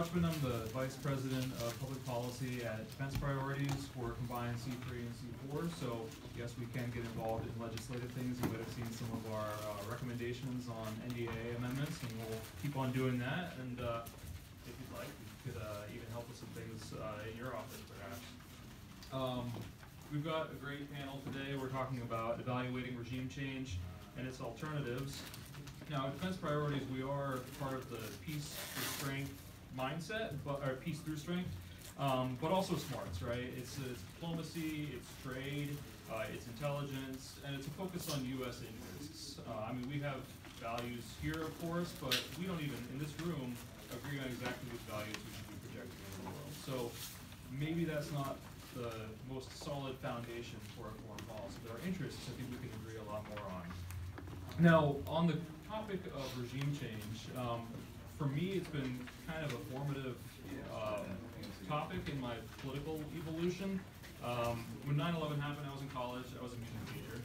Schlesman. I'm the Vice President of Public Policy at Defense Priorities for combined C3 and C4. So yes, we can get involved in legislative things. You might have seen some of our recommendations on NDA amendments, and we'll keep on doing that. And if you'd like, you could even help with some things in your office, perhaps. We've got a great panel today. We're talking about evaluating regime change and its alternatives. Now, at Defense Priorities, we are part of the peace through strength mindset, or peace through strength, but also smarts, right? It's diplomacy, it's trade, it's intelligence, and it's a focus on U.S. interests. I mean, we have values here, of course, but we don't even, in this room, agree on exactly which values we should be projecting in the world. So maybe that's not the most solid foundation for a foreign policy, but our interests, I think we can agree a lot more on. Now, on the topic of regime change, for me, it's been kind of a formative topic in my political evolution. When 9/11 happened, I was in college. I was a music major.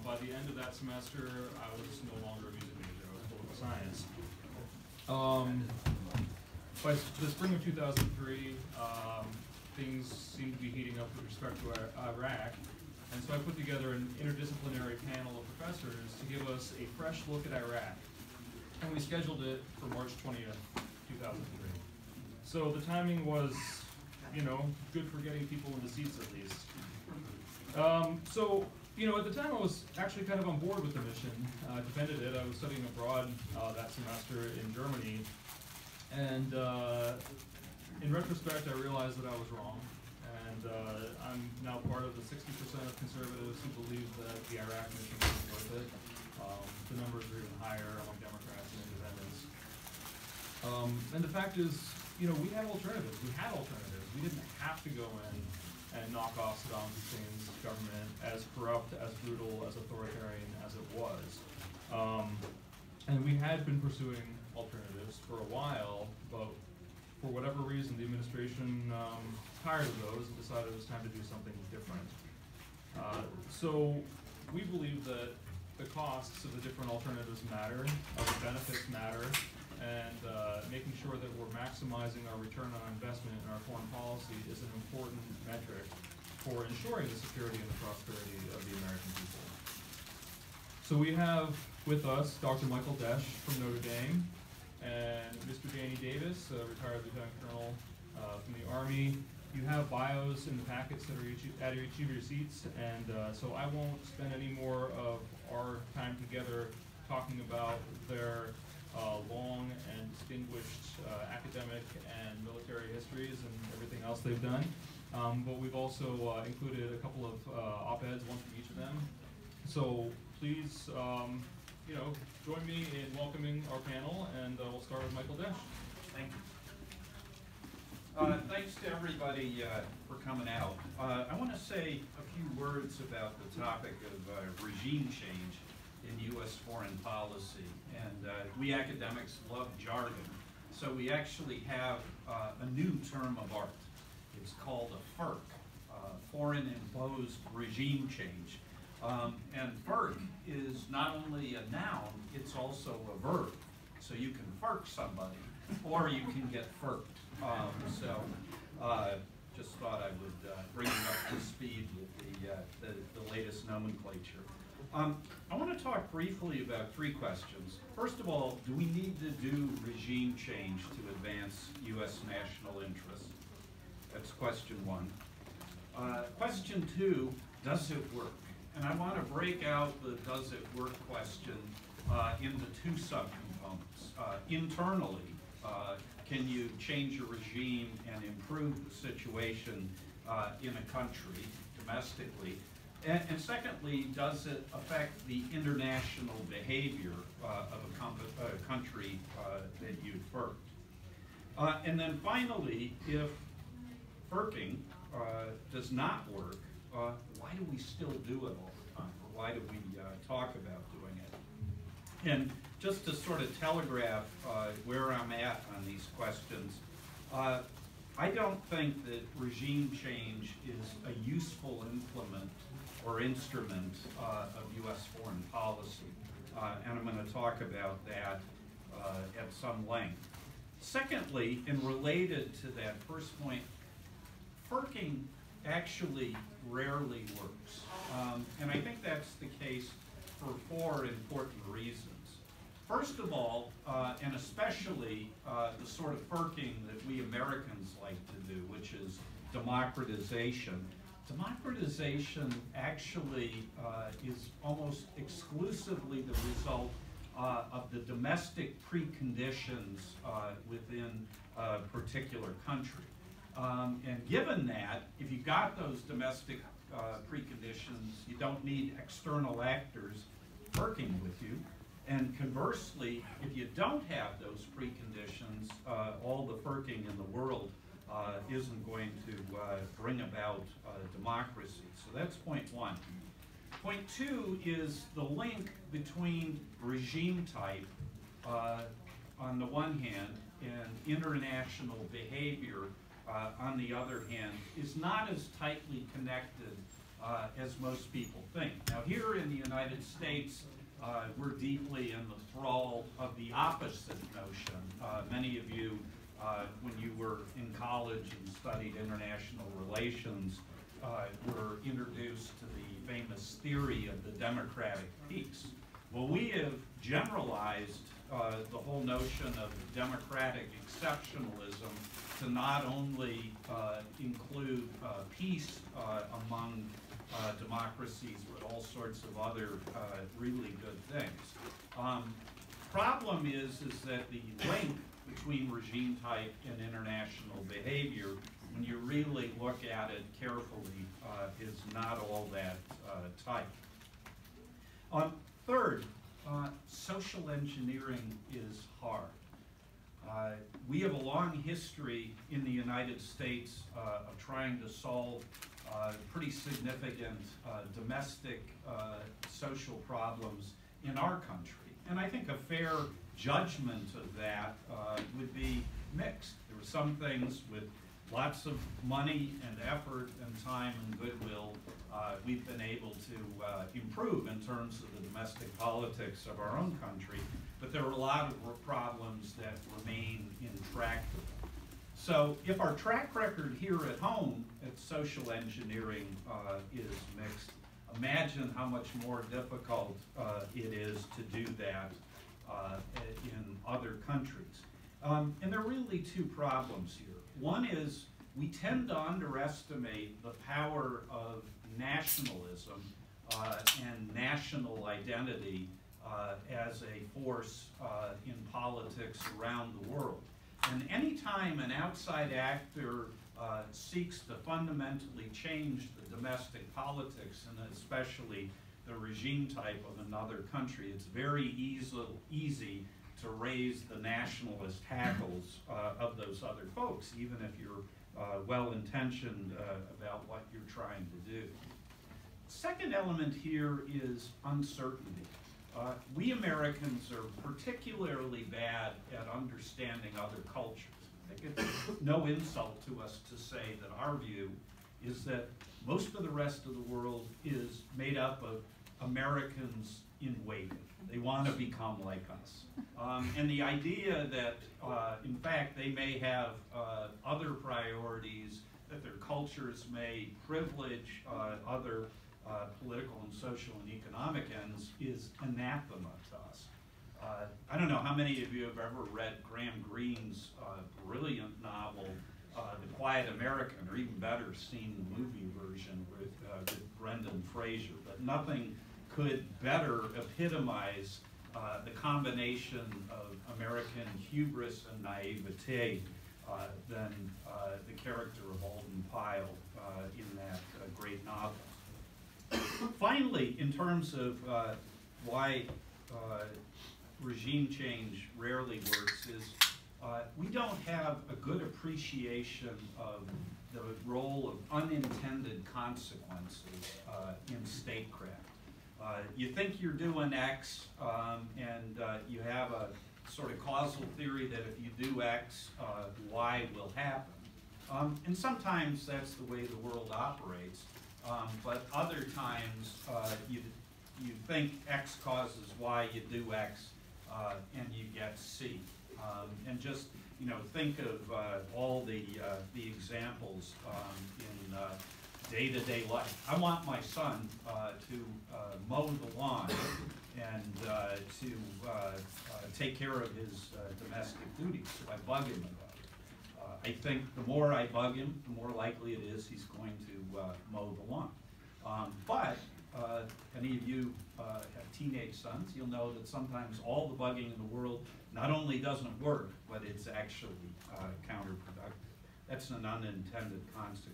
By the end of that semester, I was no longer a music major. I was political science. By the spring of 2003, things seemed to be heating up with respect to Iraq. And so I put together an interdisciplinary panel of professors to give us a fresh look at Iraq. And we scheduled it for March 20th, 2003. So the timing was, you know, good for getting people in the seats at least. So, you know, at the time I was actually kind of on board with the mission. I defended it. I was studying abroad that semester in Germany. And in retrospect, I realized that I was wrong. And I'm now part of the 60% of conservatives who believe that the Iraq mission was worth it. The numbers are even higher among Democrats and independents. And the fact is, you know, we had alternatives. We had alternatives. We didn't have to go in and knock off Saddam Hussein's government, as corrupt, as brutal, as authoritarian as it was. And we had been pursuing alternatives for a while, but for whatever reason, the administration tired of those and decided it was time to do something different. So we believe that the costs of the different alternatives matter, the benefits matter, and making sure that we're maximizing our return on investment in our foreign policy is an important metric for ensuring the security and the prosperity of the American people. So we have with us Dr. Michael Desch from Notre Dame, and Mr. Danny Davis, a retired lieutenant colonel from the Army. You have bios in the packets that are at each of your seats, and so I won't spend any more of our time together talking about their long and distinguished academic and military histories and everything else they've done. But we've also included a couple of op-eds, one from each of them. So please, you know, join me in welcoming our panel, and we'll start with Michael Desch. Thank you. Thanks to everybody for coming out. I want to say a few words about the topic of regime change in U.S. foreign policy. And we academics love jargon, so we actually have a new term of art. It's called a FERC, Foreign Imposed Regime Change. And FERC is not only a noun, it's also a verb. So you can FERC somebody, or you can get FERCed. Just thought I would bring you up to speed with the latest nomenclature. I want to talk briefly about three questions. First of all, do we need to do regime change to advance U.S. national interests? That's question one. Question two, does it work? And I want to break out the does it work question into two subcomponents. Internally, can you change a regime and improve the situation in a country, domestically? And secondly, does it affect the international behavior of a country that you've FERCed? And then finally, if FERCing does not work, why do we still do it all the time? Or why do we talk about doing it? And just to sort of telegraph where I'm at on these questions, I don't think that regime change is a useful implement or instrument of U.S. foreign policy. And I'm going to talk about that at some length. Secondly, and related to that first point, FERCing actually rarely works. And I think that's the case for 4 important reasons. First of all, and especially the sort of FERCing that we Americans like to do, which is democratization. Democratization actually is almost exclusively the result of the domestic preconditions within a particular country. And given that, if you got those domestic preconditions, you don't need external actors working with you. And conversely, if you don't have those preconditions, all the FERCing in the world isn't going to bring about democracy. So that's point 1. Point 2 is the link between regime type on the one hand and international behavior on the other hand is not as tightly connected as most people think. Now here in the United States, we're deeply in the thrall of the opposite notion. Many of you, when you were in college and studied international relations, were introduced to the famous theory of the democratic peace. Well, we have generalized the whole notion of democratic exceptionalism to not only include peace among democracies, but all sorts of other really good things. Problem is that the link between regime type and international behavior, when you really look at it carefully, is not all that tight. Third, social engineering is hard. We have a long history in the United States of trying to solve pretty significant domestic social problems in our country. And I think a fair judgment of that would be mixed. There were some things with lots of money and effort and time and goodwill we've been able to improve in terms of the domestic politics of our own country, but there are a lot of problems that remain intractable. So if our track record here at home at social engineering is mixed, imagine how much more difficult it is to do that in other countries. And there are really 2 problems here. One is we tend to underestimate the power of nationalism and national identity as a force in politics around the world. And anytime an outside actor seeks to fundamentally change the domestic politics, and especially the regime type of another country, it's very easy to raise the nationalist hackles of those other folks, even if you're well-intentioned about what you're trying to do. Second element here is uncertainty. We Americans are particularly bad at understanding other cultures. I think it's no insult to us to say that our view is that most of the rest of the world is made up of Americans in waiting. They want to become like us. And the idea that, in fact, they may have other priorities, that their cultures may privilege other political and social and economic ends is anathema to us. I don't know how many of you have ever read Graham Greene's brilliant novel, The Quiet American, or even better, seen the movie version with Brendan Fraser, but nothing could better epitomize the combination of American hubris and naivete than the character of Alden Pyle in that great novel. Finally, in terms of why regime change rarely works is we don't have a good appreciation of the role of unintended consequences in statecraft. You think you're doing X, and you have a sort of causal theory that if you do X, Y will happen. And sometimes that's the way the world operates, but other times you think X causes Y, you do X, and you get C. And just you know, think of all the examples in day-to-day life. I want my son to mow the lawn and to take care of his domestic duties, so I bug him about it. I think the more I bug him, the more likely it is he's going to mow the lawn. But any of you have teenage sons, you'll know that sometimes all the bugging in the world not only doesn't work, but it's actually counterproductive. That's an unintended consequence.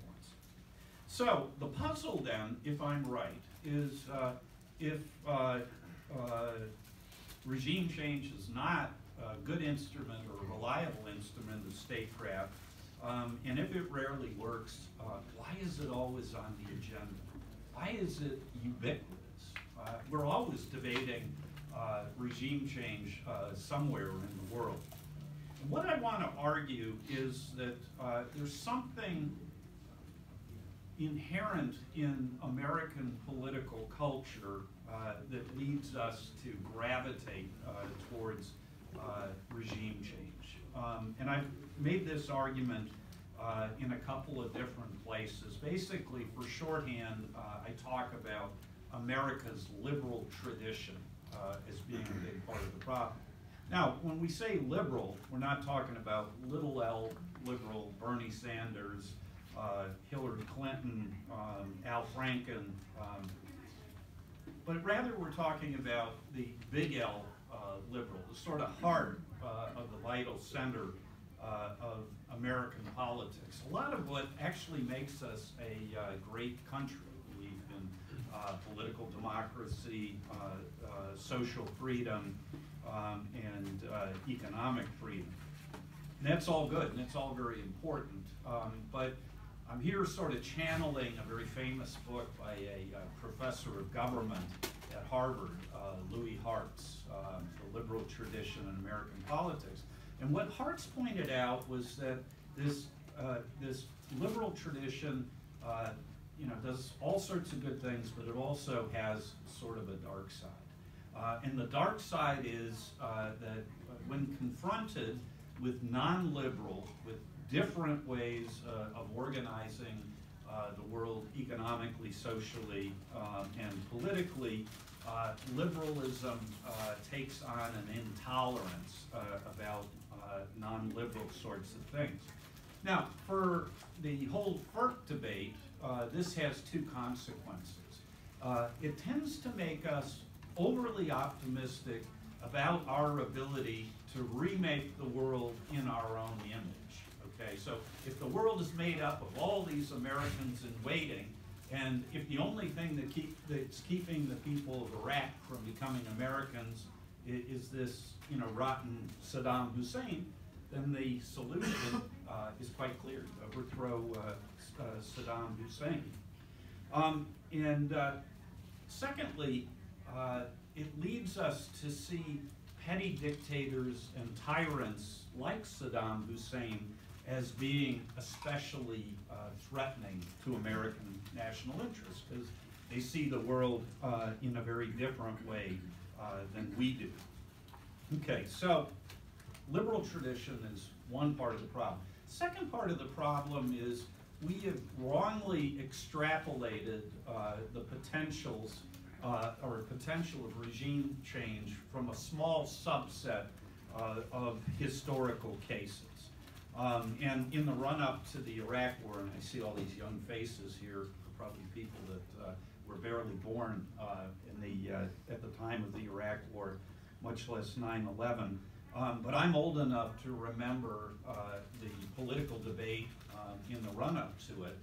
So the puzzle then, if I'm right, is if regime change is not a good instrument or a reliable instrument of statecraft, and if it rarely works, why is it always on the agenda? Why is it ubiquitous? We're always debating regime change somewhere in the world. And what I want to argue is that there's something inherent in American political culture that leads us to gravitate towards regime change. And I've made this argument in a couple of different places. Basically, for shorthand, I talk about America's liberal tradition as being a big part of the problem. Now, when we say liberal, we're not talking about little L liberal, Bernie Sanders, Hillary Clinton, Al Franken, but rather we're talking about the big L liberal, the sort of heart of the vital center of American politics. A lot of what actually makes us a great country. We believe in political democracy, social freedom, and economic freedom. And that's all good, and it's all very important. But I'm here sort of channeling a very famous book by a professor of government at Harvard, Louis Hartz, The Liberal Tradition in American Politics. And what Hartz pointed out was that this liberal tradition, you know, does all sorts of good things, but it also has sort of a dark side. And the dark side is that when confronted with non-liberal, with different ways of organizing the world economically, socially, and politically, liberalism takes on an intolerance about non-liberal sorts of things. Now, for the whole FERC debate, this has two consequences. It tends to make us overly optimistic about our ability to remake the world in our own image. Okay, so if the world is made up of all these Americans in waiting, and if the only thing that's keeping the people of Iraq from becoming Americans is this, you know, rotten Saddam Hussein, then the solution is quite clear: overthrow Saddam Hussein. Secondly, it leads us to see petty dictators and tyrants like Saddam Hussein as being especially threatening to American national interests, because they see the world in a very different way than we do. Okay, so liberal tradition is one part of the problem. Second part of the problem is we have wrongly extrapolated the potentials or potential of regime change from a small subset of historical cases. And in the run-up to the Iraq War, and I see all these young faces here, probably people that were barely born at the time of the Iraq War, much less 9/11. But I'm old enough to remember the political debate in the run-up to it.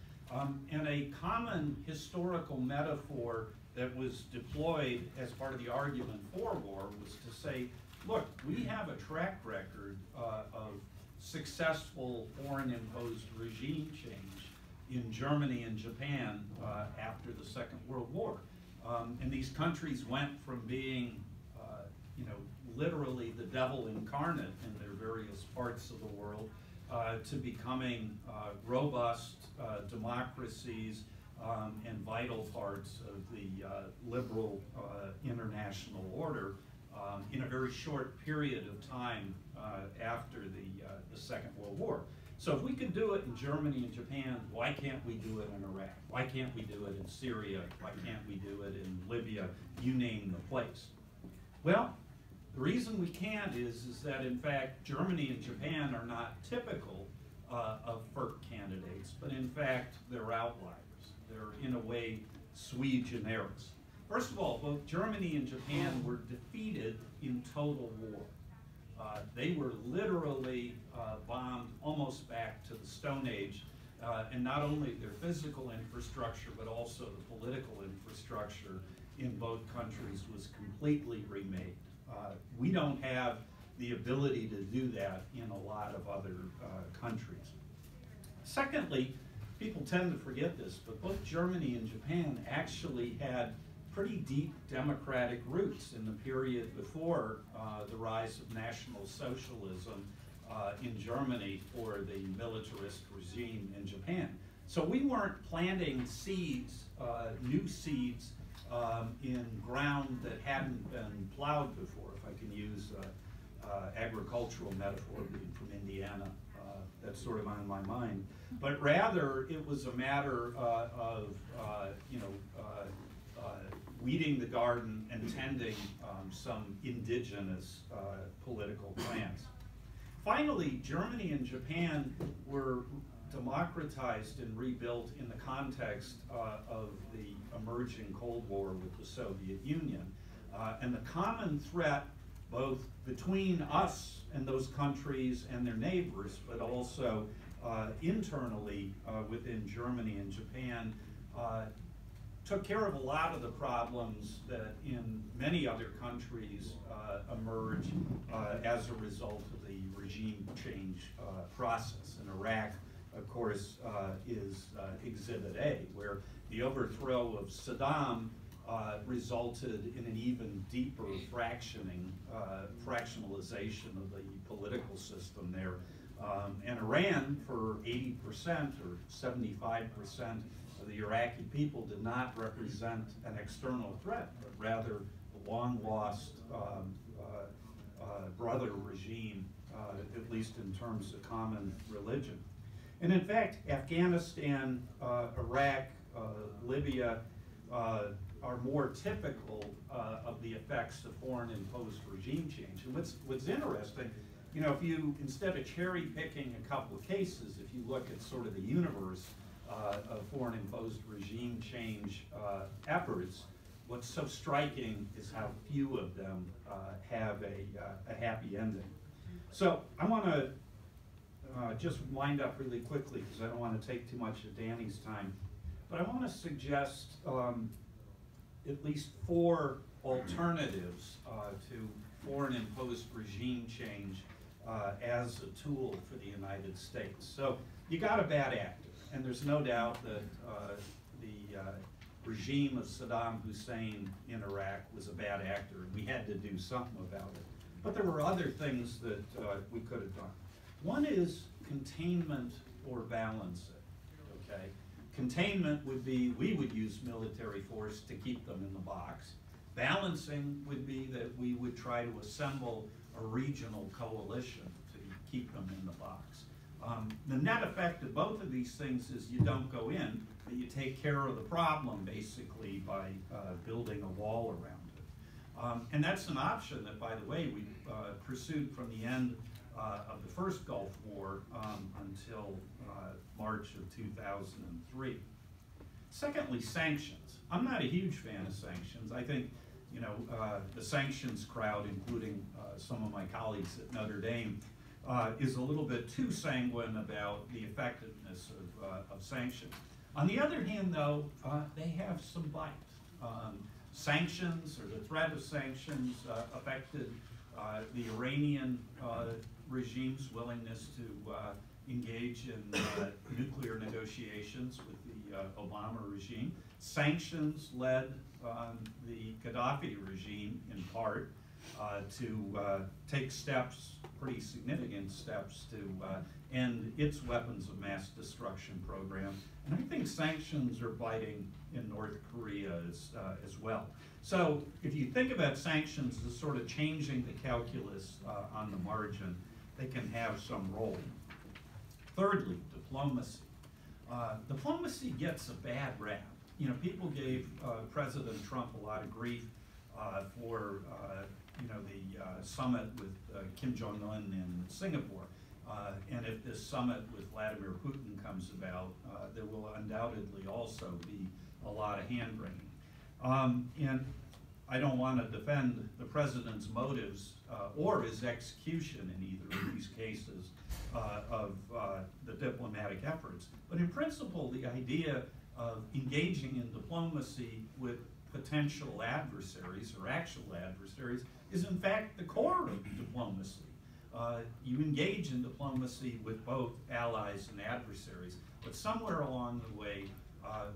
And a common historical metaphor that was deployed as part of the argument for war was to say, look, we have a track record of successful foreign-imposed regime change in Germany and Japan after the Second World War. And these countries went from being, you know, literally the devil incarnate in their various parts of the world to becoming robust democracies and vital parts of the liberal international order in a very short period of time after the Second World War. So if we could do it in Germany and Japan, why can't we do it in Iraq? Why can't we do it in Syria? Why can't we do it in Libya? You name the place. Well, the reason we can't is that in fact Germany and Japan are not typical of FERC candidates, but in fact they're outliers. They're in a way sui generis. First of all, both Germany and Japan were defeated in total war. They were literally bombed almost back to the Stone Age, and not only their physical infrastructure, but also the political infrastructure in both countries was completely remade. We don't have the ability to do that in a lot of other countries. Secondly, people tend to forget this, but both Germany and Japan actually had pretty deep democratic roots in the period before the rise of National Socialism in Germany or the militarist regime in Japan. So we weren't planting seeds, new seeds, in ground that hadn't been plowed before, if I can use agricultural metaphor being from Indiana. That's sort of on my mind. But rather, it was a matter of weeding the garden and tending some indigenous political plans. Finally, Germany and Japan were democratized and rebuilt in the context of the emerging Cold War with the Soviet Union. And the common threat both between us and those countries and their neighbors, but also internally within Germany and Japan, took care of a lot of the problems that in many other countries emerge as a result of the regime change process. In Iraq, of course, is Exhibit A, where the overthrow of Saddam resulted in an even deeper fractionalization of the political system there. And Iran, for 80% or 75% of the Iraqi people, did not represent an external threat, but rather a long-lost brother regime, at least in terms of common religion. And in fact, Afghanistan, Iraq, Libya are more typical of the effects of foreign imposed regime change. And what's interesting, you know, if you, instead of cherry picking a couple of cases, if you look at sort of the universe of foreign imposed regime change efforts, what's so striking is how few of them have a happy ending. So I want to just wind up really quickly because I don't want to take too much of Danny's time. But I want to suggest at least 4 alternatives to foreign imposed regime change as a tool for the United States. So you got a bad actor, and there's no doubt that the regime of Saddam Hussein in Iraq was a bad actor, and we had to do something about it. But there were other things that we could have done. One is containment or balance it, okay? Containment would be, we would use military force to keep them in the box. Balancing would be that we would try to assemble a regional coalition to keep them in the box. The net effect of both of these things is you don't go in, but you take care of the problem basically by building a wall around it. And that's an option that, by the way, we pursued from the end of the first Gulf War until March of 2003. Secondly, sanctions. I'm not a huge fan of sanctions. I think, you know, the sanctions crowd, including some of my colleagues at Notre Dame, is a little bit too sanguine about the effectiveness of sanctions. On the other hand, though, they have some bite. Sanctions, or the threat of sanctions, affected the Iranian regime's willingness to engage in nuclear negotiations with the Obama regime. Sanctions led the Gaddafi regime, in part, to take steps, pretty significant steps, to and its weapons of mass destruction program. And I think sanctions are biting in North Korea as well. So if you think about sanctions as sort of changing the calculus on the margin, they can have some role. Thirdly, diplomacy. Diplomacy gets a bad rap. You know, people gave President Trump a lot of grief for the summit with Kim Jong-un in Singapore. And if this summit with Vladimir Putin comes about, there will undoubtedly also be a lot of hand-wringing. And I don't want to defend the president's motives or his execution in either of these cases of the diplomatic efforts. But in principle, the idea of engaging in diplomacy with potential adversaries or actual adversaries is in fact the core of diplomacy. You engage in diplomacy with both allies and adversaries, but somewhere along the way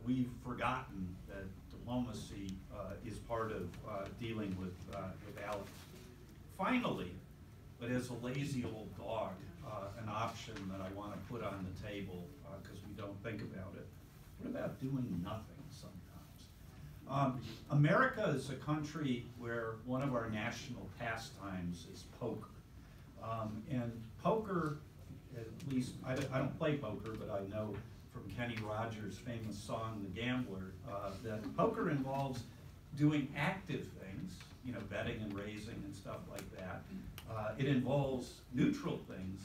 we've forgotten that diplomacy is part of dealing with allies. Finally, but as a lazy old dog, an option that I want to put on the table because we don't think about it. What about doing nothing sometimes? America is a country where one of our national pastimes is poker. And poker, at least, I don't play poker, but I know from Kenny Rogers' famous song, The Gambler, that poker involves doing active things, you know, betting and raising and stuff like that. It involves neutral things,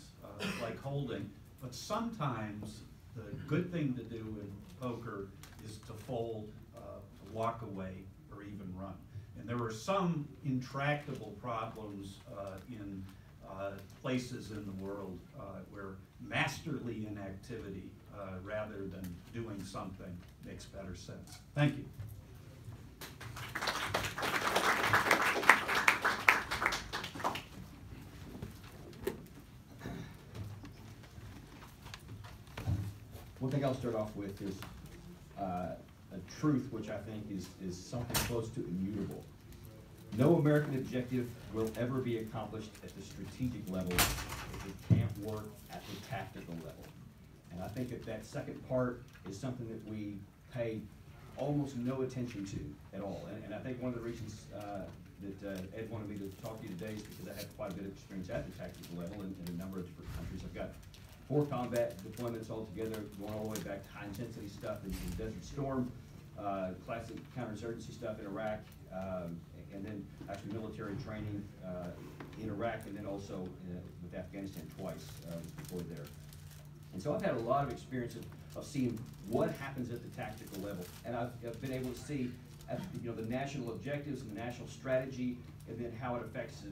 like holding, but sometimes the good thing to do in poker is to fold, to walk away, or even run. And there are some intractable problems in places in the world where masterly inactivity rather than doing something makes better sense. Thank you. One thing I'll start off with is a truth which I think is something close to immutable. No American objective will ever be accomplished at the strategic level if it can't work at the tactical level. And I think that second part is something that we pay almost no attention to at all. And I think one of the reasons that Ed wanted me to talk to you today is because I have quite a bit of experience at the tactical level in a number of different countries. I've got 4 combat deployments altogether, going all the way back to high intensity stuff in Desert Storm, classic counterinsurgency stuff in Iraq, and then actually military training in Iraq, and then also with Afghanistan twice, deployed there. And so I've had a lot of experience of seeing what happens at the tactical level, and I've been able to see the national objectives and the national strategy, and then how it affects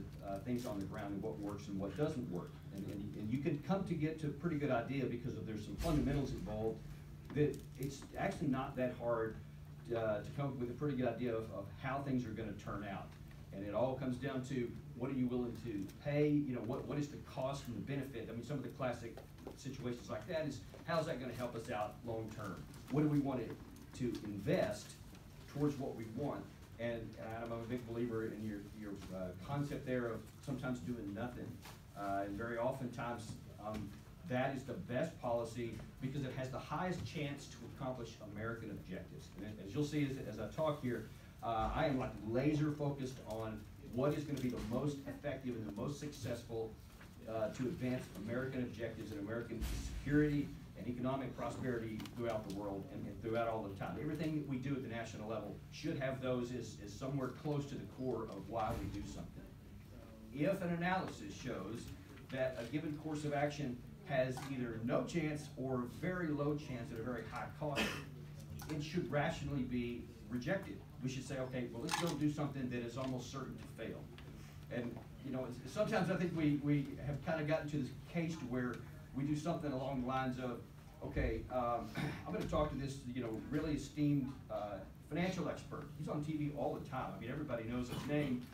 things on the ground and what works and what doesn't work. And you can come to get to a pretty good idea because there's some fundamentals involved that it's actually not that hard to come up with a pretty good idea of how things are going to turn out. And it all comes down to what are you willing to pay, what is the cost and the benefit. I mean, some of the classic situations like that is, how's that going to help us out long term? What do we want to invest towards what we want? And I'm a big believer in your concept there of sometimes doing nothing. And very oftentimes that is the best policy because it has the highest chance to accomplish American objectives. And as you'll see as I talk here, I am like laser focused on what is going to be the most effective and the most successful to advance American objectives and American security and economic prosperity throughout the world and throughout all the time. Everything that we do at the national level should have those as somewhere close to the core of why we do something. If an analysis shows that a given course of action has either no chance or very low chance at a very high cost, it should rationally be rejected. We should say, okay, well, let's go do something that is almost certain to fail. And sometimes I think we have kind of gotten to this case to where we do something along the lines of, okay, I'm going to talk to this, really esteemed financial expert. He's on TV all the time. I mean, everybody knows his name.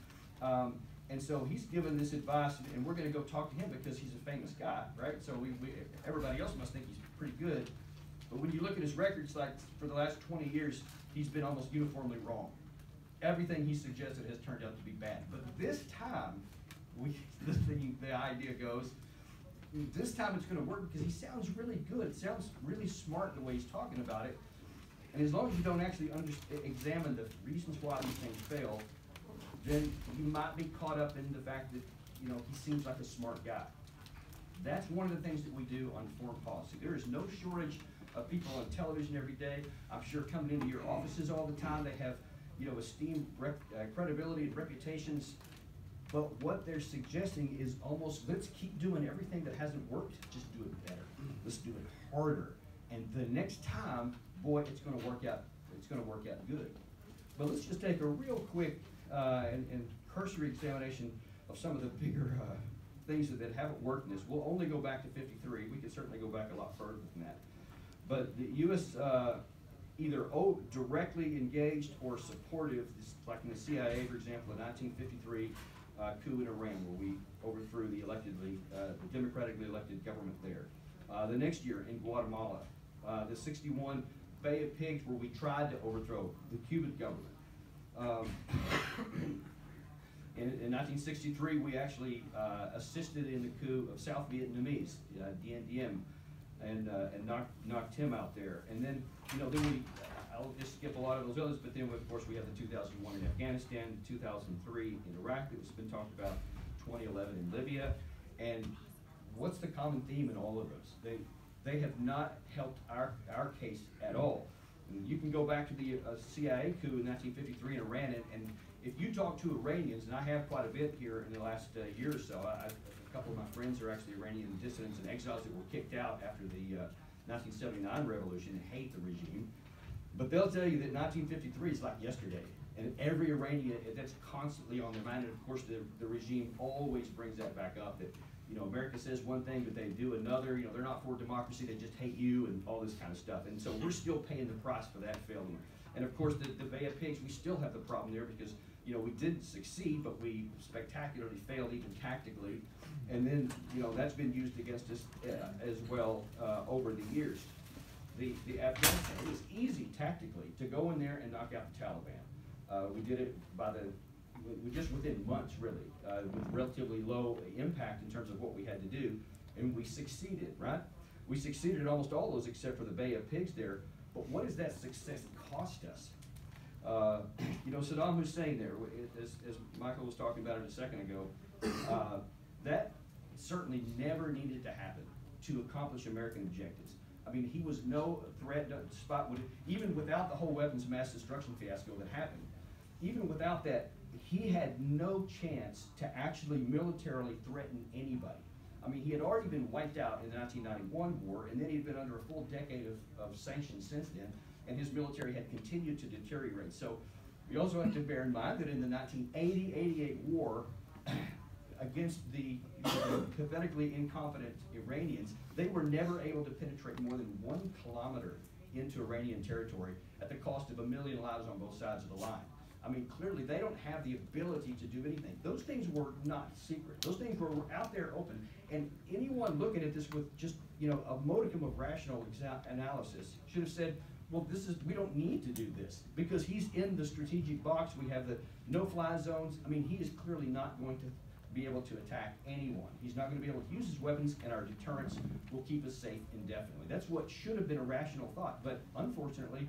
And so he's given this advice, and we're going to go talk to him because he's a famous guy, right? So everybody else must think he's pretty good. But when you look at his records, like for the last 20 years, he's been almost uniformly wrong. Everything he suggested has turned out to be bad. But this time, the idea goes, this time it's gonna work because he sounds really good. It sounds really smart the way he's talking about it. And as long as you don't actually examine the reasons why these things fail, then you might be caught up in the fact that, you know, he seems like a smart guy. That's one of the things that we do on foreign policy. There is no shortage of people on television every day. I'm sure coming into your offices all the time, they have, you know, esteem, credibility, and reputations. But what they're suggesting is almost, let's keep doing everything that hasn't worked, just do it better. Let's do it harder. And the next time, boy, it's gonna work out good. But let's just take a real quick and cursory examination of some of the bigger things that haven't worked in this. We'll only go back to 53. We can certainly go back a lot further than that. But the U.S. Either directly engaged or supportive, like in the CIA, for example, the 1953 coup in Iran, where we overthrew the democratically elected government there. The next year in Guatemala, the 61 Bay of Pigs, where we tried to overthrow the Cuban government. In 1963, we actually assisted in the coup of South Vietnamese, Dien Diem, and knocked him out there. And then, you know, I'll just skip a lot of those others, but then of course we have the 2001 in Afghanistan, 2003 in Iraq that was been talked about, 2011 in Libya. And what's the common theme in all of those? They have not helped our case at all. And you can go back to the CIA coup in 1953 in Iran, and if you talk to Iranians, and I have quite a bit here in the last year or so, a couple of my friends are actually Iranian dissidents and exiles that were kicked out after the 1979 revolution and hate the regime. But they'll tell you that 1953 is like yesterday. And every Iranian, that's constantly on their mind. And of course, the regime always brings that back up, that, you know, America says one thing, but they do another. You know, they're not for democracy, they just hate you and all this kind of stuff. And so we're still paying the price for that failure. And of course, the Bay of Pigs, we still have the problem there because, you know, we did succeed, but we spectacularly failed even tactically. And then, you know, that's been used against us as well over the years. The Afghanistan, it was easy tactically to go in there and knock out the Taliban. We did it just within months, really, with relatively low impact in terms of what we had to do, and we succeeded, right? We succeeded at almost all those except for the Bay of Pigs there. But what does that success cost us? You know, Saddam Hussein there, as Michael was talking about it a second ago, that certainly never needed to happen to accomplish American objectives. I mean, he was no threat, even without the whole weapons of mass destruction fiasco that happened, even without that, he had no chance to actually militarily threaten anybody. I mean, he had already been wiped out in the 1991 war, and then he'd been under a full decade of sanctions since then, and his military had continued to deteriorate. So we also have to bear in mind that in the 1980-88 war against the pathetically incompetent Iranians, they were never able to penetrate more than 1 kilometer into Iranian territory at the cost of 1 million lives on both sides of the line. I mean, clearly they don't have the ability to do anything. Those things were not secret. Those things were out there open. And anyone looking at this with just, you know, a modicum of rational analysis should have said, well, we don't need to do this because he's in the strategic box. We have the no-fly zones. I mean, he is clearly not going to be able to attack anyone. He's not going to be able to use his weapons, and our deterrence will keep us safe indefinitely. That's what should have been a rational thought. But unfortunately,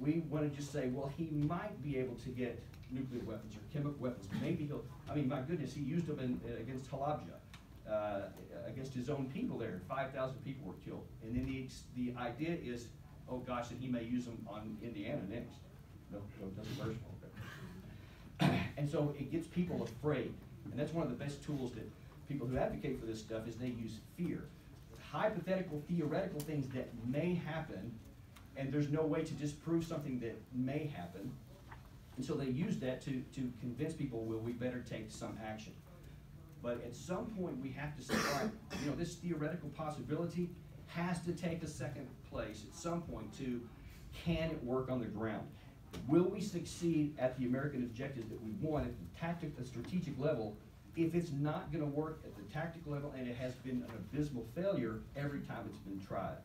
we want to just say, well, he might be able to get nuclear weapons or chemical weapons. Maybe he'll, I mean, my goodness, he used them against Halabja, against his own people there. 5,000 people were killed. And then the idea is, oh gosh, that he may use them on Indiana next. No, it doesn't personal. And so it gets people afraid. And that's one of the best tools that people who advocate for this stuff is they use fear. Hypothetical, theoretical things that may happen, and there's no way to disprove something that may happen. And so they use that to convince people, well, we better take some action. But at some point we have to say, all right, you know, this theoretical possibility has to take a second place at some point to, can it work on the ground? Will we succeed at the American objectives that we want at the strategic level if it's not going to work at the tactical level and it has been an abysmal failure every time it's been tried?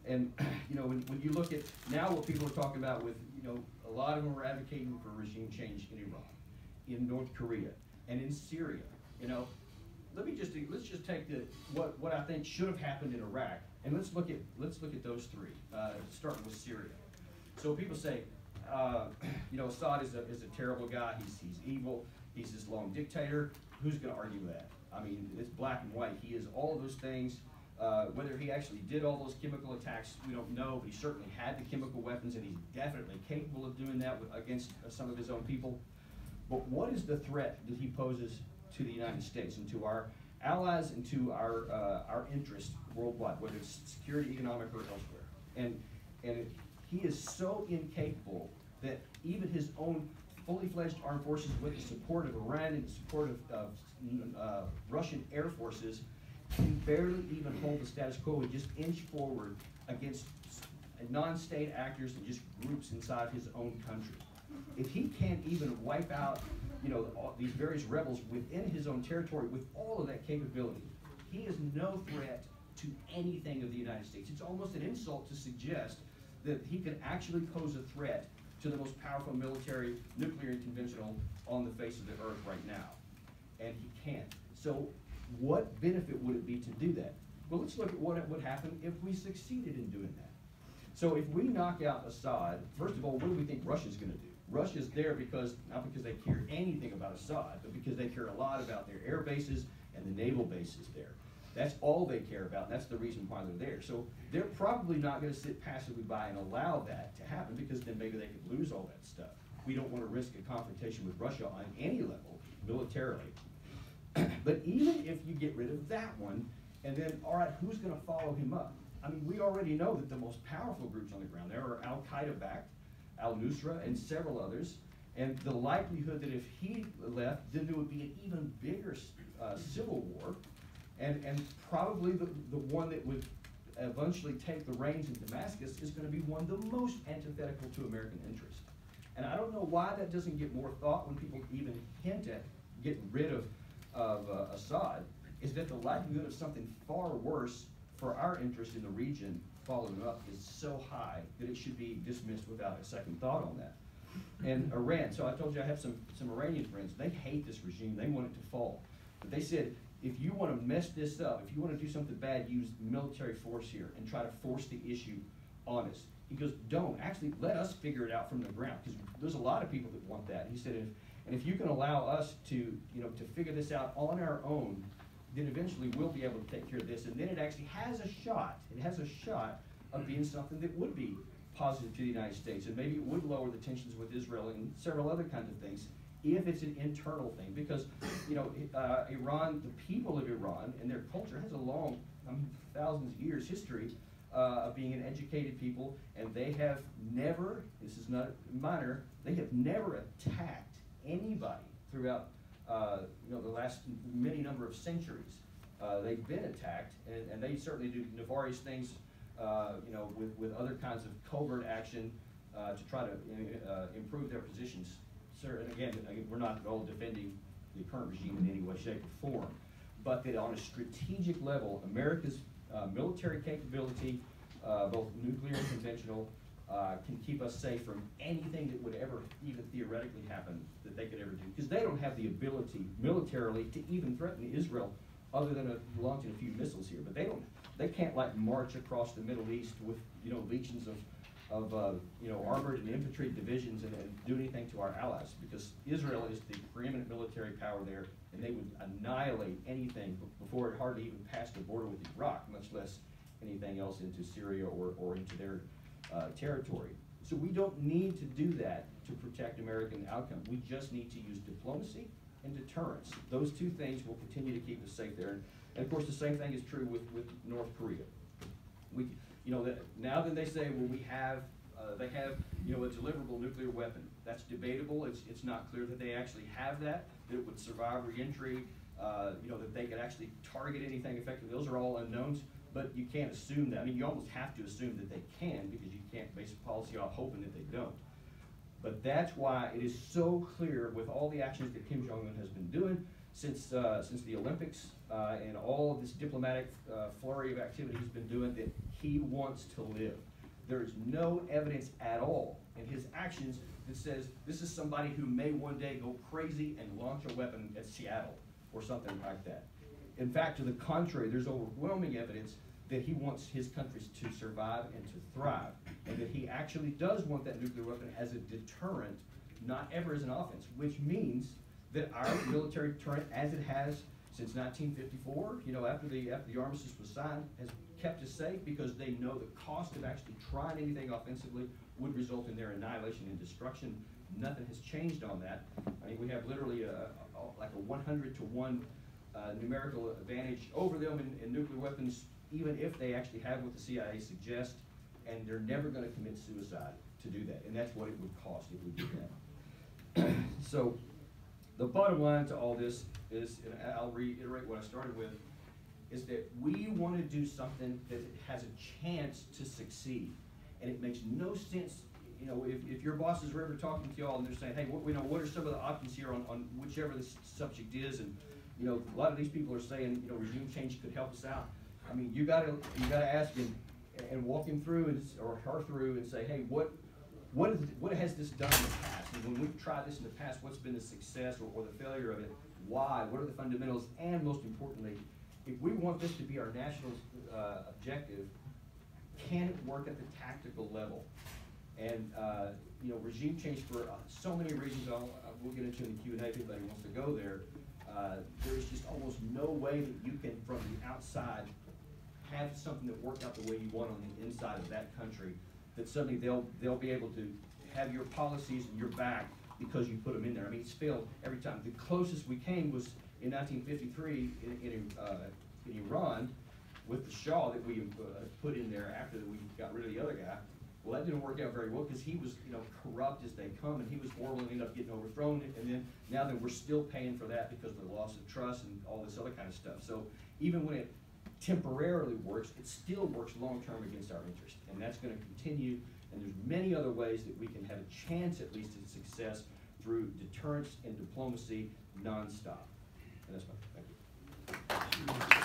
And, you know, when you look at now what people are talking about with, you know, a lot of them are advocating for regime change in Iran, in North Korea, and in Syria. You know, let's just take what I think should have happened in Iraq, and let's look at those three, starting with Syria. So people say, Assad is a terrible guy. He's evil. He's this long dictator. Who's going to argue that? I mean, it's black and white. He is all of those things. Whether he actually did all those chemical attacks, we don't know, but he certainly had the chemical weapons, and he's definitely capable of doing that against some of his own people. But what is the threat that he poses to the United States and to our allies and to our interests worldwide, whether it's security, economic, or elsewhere? And he is so incapable that even his own fully fledged armed forces, with the support of Iran and the support of Russian air forces, can barely even hold the status quo and just inch forward against non-state actors and just groups inside his own country. If he can't even wipe out, these various rebels within his own territory with all of that capability, he is no threat to anything of the United States. It's almost an insult to suggest that he could actually pose a threat to the most powerful military, nuclear and conventional, on the face of the earth right now. And he can't. So what benefit would it be to do that? Well, let's look at what would happen if we succeeded in doing that. So if we knock out Assad, first of all, what do we think Russia's going to do? Russia's there not because they care anything about Assad, but because they care a lot about their air bases and the naval bases there. That's all they care about, and that's the reason why they're there. So they're probably not going to sit passively by and allow that to happen, because then maybe they could lose all that stuff. We don't want to risk a confrontation with Russia on any level, militarily. But even if you get rid of that one, and then, all right, who's going to follow him up? I mean, we already know that the most powerful groups on the ground there are Al-Qaeda-backed, Al-Nusra, and several others. And the likelihood that if he left, then there would be an even bigger civil war, and probably the one that would eventually take the reins in Damascus is going to be one the most antithetical to American interest. And I don't know why that doesn't get more thought when people even hint at getting rid of Assad, is that the likelihood of something far worse for our interest in the region following up is so high that it should be dismissed without a second thought on that. And Iran, so I told you I have some Iranian friends. They hate this regime. They want it to fall. But they said, if you want to mess this up, if you want to do something bad, use military force here and try to force the issue on us. He goes, don't. Actually, let us figure it out from the ground, because there's a lot of people that want that. He said, if you can allow us to figure this out on our own, then eventually we'll be able to take care of this. And then it actually has a shot. It has a shot of being something that would be positive to the United States, and maybe it would lower the tensions with Israel and several other kinds of things, if it's an internal thing. Because Iran, the people of Iran and their culture has a long, thousands of years history of being an educated people, and they have never, this is not minor, they have never attacked anybody throughout the last many number of centuries. They've been attacked, and they certainly do nefarious things with other kinds of covert action to try to improve their positions. Sir, and again, we're not at all defending the current regime in any way, shape, or form, but that on a strategic level, America's military capability, both nuclear and conventional, can keep us safe from anything that would ever even theoretically happen that they could ever do. Because they don't have the ability militarily to even threaten Israel, other than launching a few missiles here. But they can't like march across the Middle East with legions of armored and infantry divisions and do anything to our allies, because Israel is the preeminent military power there, and they would annihilate anything before it hardly even passed the border with Iraq, much less anything else into Syria or into their territory. So we don't need to do that to protect American outcome. We just need to use diplomacy and deterrence. Those two things will continue to keep us safe there. And of course, the same thing is true with North Korea. Now that they say, well, they have a deliverable nuclear weapon. That's debatable. It's not clear that they actually have that it would survive re-entry, that they could actually target anything effectively. Those are all unknowns, but you can't assume that. I mean, you almost have to assume that they can, because you can't base a policy off hoping that they don't. But that's why it is so clear, with all the actions that Kim Jong-un has been doing since the Olympics and all of this diplomatic flurry of activity he's been doing, that he wants to live. There is no evidence at all in his actions that says this is somebody who may one day go crazy and launch a weapon at Seattle or something like that. In fact, to the contrary, there's overwhelming evidence that he wants his countries to survive and to thrive, and that he actually does want that nuclear weapon as a deterrent, not ever as an offense, which means that our military deterrent, as it has since 1954, you know, after the armistice was signed, has kept us safe because they know the cost of actually trying anything offensively would result in their annihilation and destruction. Nothing has changed on that. I mean, we have literally like a 100-to-1 numerical advantage over them in nuclear weapons, even if they actually have what the CIA suggests, and they're never going to commit suicide to do that, and that's what it would cost if we did that. So the bottom line to all this is, and I'll reiterate what I started with, is that we want to do something that has a chance to succeed, and it makes no sense. You know, if your bosses are ever talking to y'all and they're saying, hey, what are some of the options here on whichever the subject is, and you know, a lot of these people are saying, you know, regime change could help us out. I mean, you gotta ask him and walk him through or her through and say, hey, what has this done in the past? And when we've tried this in the past, what's been the success or the failure of it? Why? What are the fundamentals? And most importantly, if we want this to be our national objective, can it work at the tactical level? And you know, regime change for so many reasons we'll get into in the Q&A if anybody wants to go there. There's just almost no way that you can, from the outside, have something that worked out the way you want on the inside of that country, that suddenly they'll be able to have your policies and your back because you put them in there. I mean, it's failed every time. The closest we came was in 1953 in Iran with the Shah that we put in there after we got rid of the other guy. Well, that didn't work out very well because he was, you know, corrupt as they come, and he was horrible and ended up getting overthrown. And then now that we're still paying for that because of the loss of trust and all this other kind of stuff. So even when it temporarily works, it still works long term against our interest, and that's going to continue. And there's many other ways that we can have a chance, at least, at success through deterrence and diplomacy nonstop. And that's my thank you.